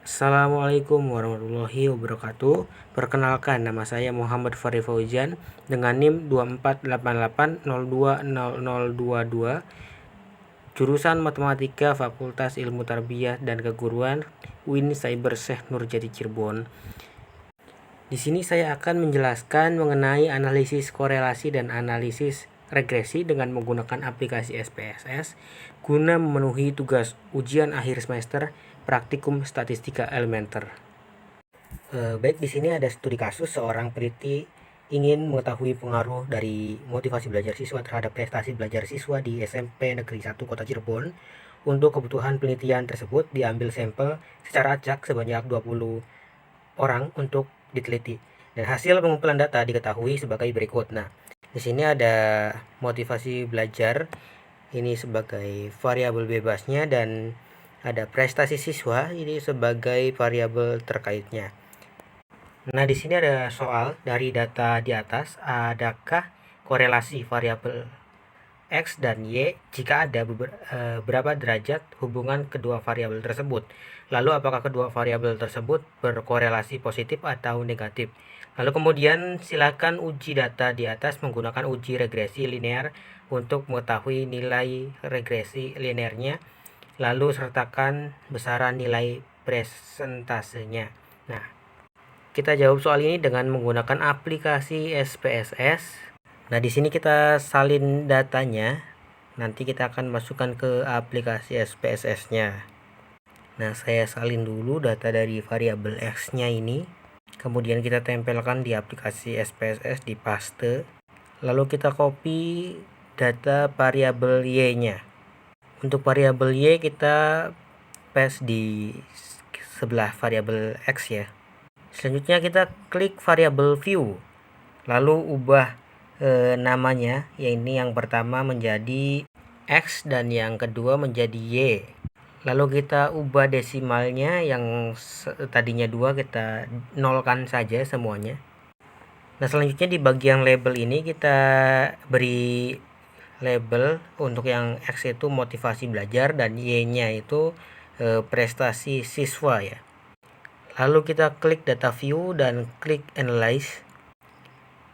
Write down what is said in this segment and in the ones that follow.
Assalamualaikum warahmatullahi wabarakatuh. Perkenalkan, nama saya Muhammad Fari Fauzan dengan NIM 2488020022, jurusan Matematika Fakultas Ilmu Tarbiyah dan Keguruan UIN Cyber Syekh Nurjati Cirebon. Di sini saya akan menjelaskan mengenai analisis korelasi dan analisis regresi dengan menggunakan aplikasi SPSS guna memenuhi tugas ujian akhir semester praktikum statistika elementer. Baik, di sini ada studi kasus seorang peneliti ingin mengetahui pengaruh dari motivasi belajar siswa terhadap prestasi belajar siswa di SMP Negeri 1 Kota Cirebon. Untuk kebutuhan penelitian tersebut diambil sampel secara acak sebanyak 20 orang untuk diteliti. Dan hasil pengumpulan data diketahui sebagai berikut. Nah, di sini ada motivasi belajar ini sebagai variabel bebasnya dan ada prestasi siswa ini sebagai variabel terkaitnya. Nah, di sini ada soal dari data di atas, adakah korelasi variabel X dan Y jika ada berapa derajat hubungan kedua variabel tersebut? Lalu apakah kedua variabel tersebut berkorelasi positif atau negatif? Lalu kemudian silakan uji data di atas menggunakan uji regresi linear untuk mengetahui nilai regresi linearnya. Lalu sertakan besaran nilai presentasenya. Nah, kita jawab soal ini dengan menggunakan aplikasi SPSS. Nah, di sini kita salin datanya. Nanti kita akan masukkan ke aplikasi SPSS-nya. Nah, saya salin dulu data dari variabel X-nya ini. Kemudian kita tempelkan di aplikasi SPSS di paste. Lalu kita copy data variabel Y-nya. Untuk variabel Y kita paste di sebelah variabel X ya. Selanjutnya kita klik variabel view. Lalu ubah namanya, yaitu yang pertama menjadi X dan yang kedua menjadi Y. Lalu kita ubah desimalnya, yang tadinya 2 kita nolkan saja semuanya. Nah, selanjutnya di bagian label ini kita beri label untuk yang X itu motivasi belajar dan Y-nya itu prestasi siswa ya. Lalu kita klik data view dan klik analyze.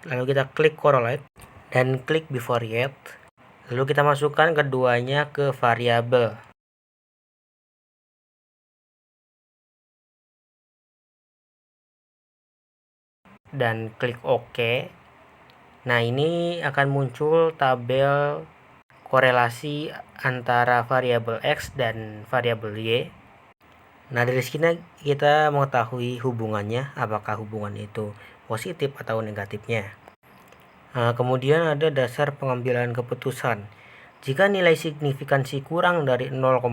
Lalu kita klik correlate dan klik bivariate. Lalu kita masukkan keduanya ke variabel. Dan klik OK. Nah, ini akan muncul tabel korelasi antara variabel X dan variabel Y. Nah, dari sini kita mengetahui hubungannya, apakah hubungan itu positif atau negatifnya. Nah, kemudian ada dasar pengambilan keputusan. Jika nilai signifikansi kurang dari 0,05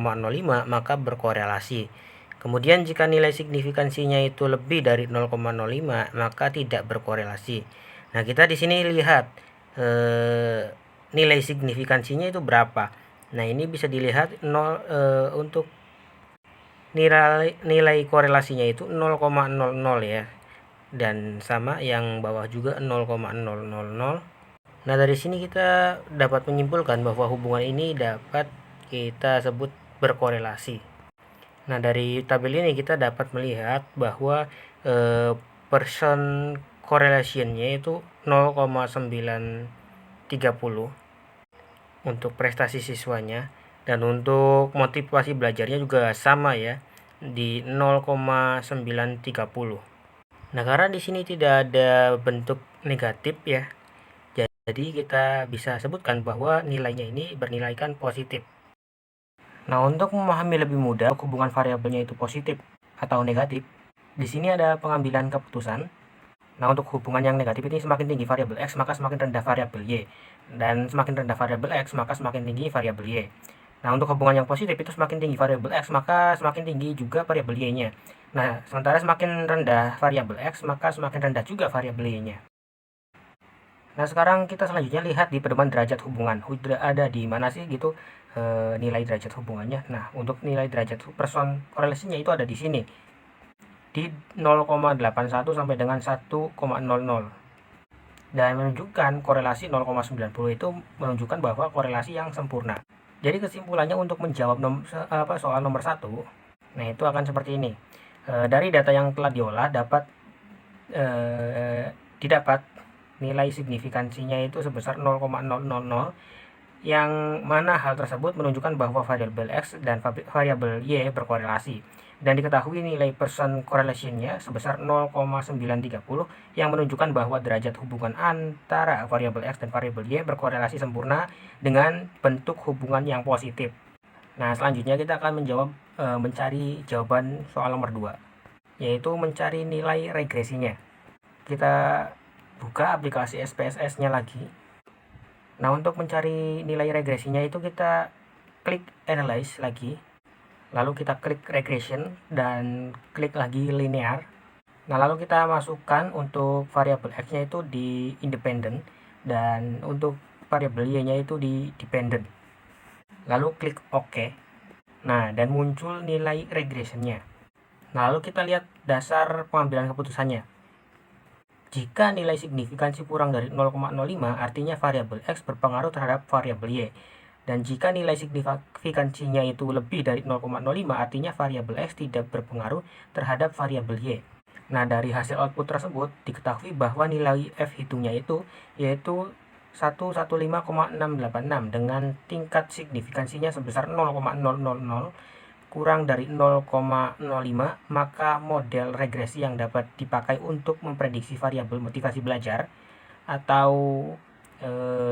maka berkorelasi. Kemudian jika nilai signifikansinya itu lebih dari 0,05 maka tidak berkorelasi. Nah, kita di sini lihat nilai signifikansinya itu berapa. Nah, ini bisa dilihat untuk nilai korelasinya itu 0,00 ya. Dan sama yang bawah juga 0,000. Nah, dari sini kita dapat menyimpulkan bahwa hubungan ini dapat kita sebut berkorelasi. Nah, dari tabel ini kita dapat melihat bahwa percent correlation-nya itu 0,930 untuk prestasi siswanya, dan untuk motivasi belajarnya juga sama ya, di 0,930. Nah, karena di sini tidak ada bentuk negatif ya, jadi kita bisa sebutkan bahwa nilainya ini bernilaikan positif. Nah, untuk memahami lebih mudah hubungan variabelnya itu positif atau negatif, di sini ada pengambilan keputusan. Nah, untuk hubungan yang negatif ini semakin tinggi variabel X maka semakin rendah variabel Y, dan semakin rendah variabel X maka semakin tinggi variabel Y. Nah, untuk hubungan yang positif itu semakin tinggi variabel X maka semakin tinggi juga variabel Y-nya. Nah, sementara semakin rendah variabel X maka semakin rendah juga variabel Y-nya. Nah, sekarang kita selanjutnya lihat di pedoman derajat hubungan. Ada di mana sih gitu nilai derajat hubungannya. Nah, untuk nilai derajat person korelasinya itu ada di sini. Di 0,81 sampai dengan 1,00. Dan menunjukkan korelasi 0,90 itu menunjukkan bahwa korelasi yang sempurna. Jadi kesimpulannya untuk menjawab soal nomor 1, nah itu akan seperti ini. Dari data yang telah diolah didapat nilai signifikansinya itu sebesar 0,000, yang mana hal tersebut menunjukkan bahwa variabel X dan variabel Y berkorelasi. Dan diketahui nilai Pearson correlation-nya sebesar 0,930 yang menunjukkan bahwa derajat hubungan antara variabel X dan variabel Y berkorelasi sempurna dengan bentuk hubungan yang positif. Nah, selanjutnya kita akan mencari jawaban soal nomor 2, yaitu mencari nilai regresinya. Kita buka aplikasi SPSS-nya lagi. Nah, untuk mencari nilai regresinya itu kita klik Analyze lagi, lalu kita klik Regression dan klik lagi Linear. Nah, lalu kita masukkan untuk variabel X-nya itu di Independent dan untuk variabel Y-nya itu di Dependent. Lalu klik OK. Nah, dan muncul nilai regressionnya. Nah, lalu kita lihat dasar pengambilan keputusannya. Jika nilai signifikansi kurang dari 0,05, artinya variabel X berpengaruh terhadap variabel Y. Dan jika nilai signifikansinya itu lebih dari 0,05, artinya variabel X tidak berpengaruh terhadap variabel Y. Nah, dari hasil output tersebut diketahui bahwa nilai F hitungnya itu yaitu 115,686 dengan tingkat signifikansinya sebesar 0,000 kurang dari 0,05, maka model regresi yang dapat dipakai untuk memprediksi variabel motivasi belajar, atau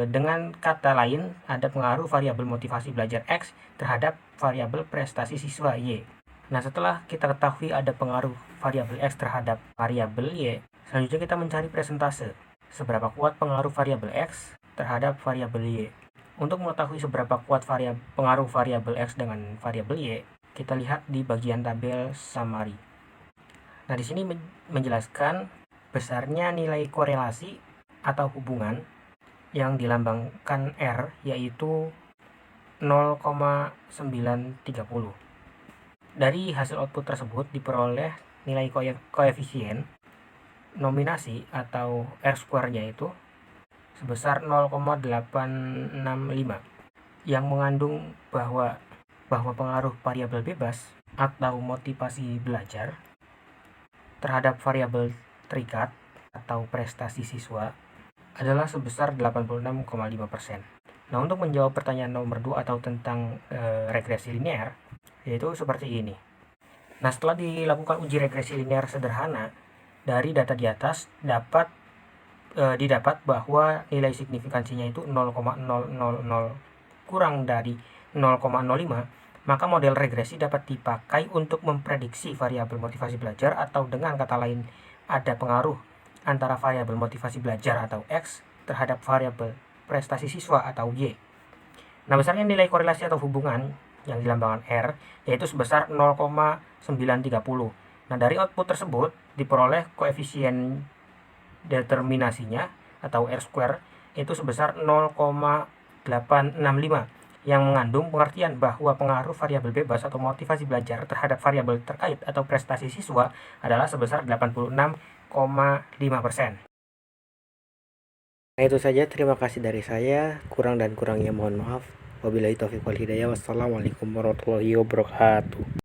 dengan kata lain ada pengaruh variabel motivasi belajar X terhadap variabel prestasi siswa Y. Nah, setelah kita ketahui ada pengaruh variabel X terhadap variabel Y, selanjutnya kita mencari presentase. Seberapa kuat pengaruh variabel X terhadap variabel Y. Untuk mengetahui seberapa kuat pengaruh variabel X dengan variabel Y, kita lihat di bagian tabel summary. Nah, di sini menjelaskan besarnya nilai korelasi atau hubungan yang dilambangkan R, yaitu 0,930. Dari hasil output tersebut diperoleh nilai koefisien nominasi atau R square-nya itu sebesar 0,865, yang mengandung bahwa pengaruh variabel bebas atau motivasi belajar terhadap variabel terikat atau prestasi siswa adalah sebesar 86,5%. Nah, untuk menjawab pertanyaan nomor 2 atau tentang regresi linear, yaitu seperti ini. Nah, setelah dilakukan uji regresi linear sederhana, dari data di atas didapat bahwa nilai signifikansinya itu 0,000 kurang dari 0,05, maka model regresi dapat dipakai untuk memprediksi variabel motivasi belajar, atau dengan kata lain ada pengaruh antara variabel motivasi belajar atau X terhadap variabel prestasi siswa atau Y. Nah, besarnya nilai korelasi atau hubungan yang dilambangkan R yaitu sebesar 0,930. Nah, dari output tersebut diperoleh koefisien determinasinya atau R square itu sebesar 0,865, yang mengandung pengertian bahwa pengaruh variabel bebas atau motivasi belajar terhadap variabel terkait atau prestasi siswa adalah sebesar 86,5%. Nah, itu saja, terima kasih dari saya. Kurang dan kurangnya mohon maaf. Wabillahi taufiq wal hidayah. Wassalamualaikum warahmatullahi wabarakatuh.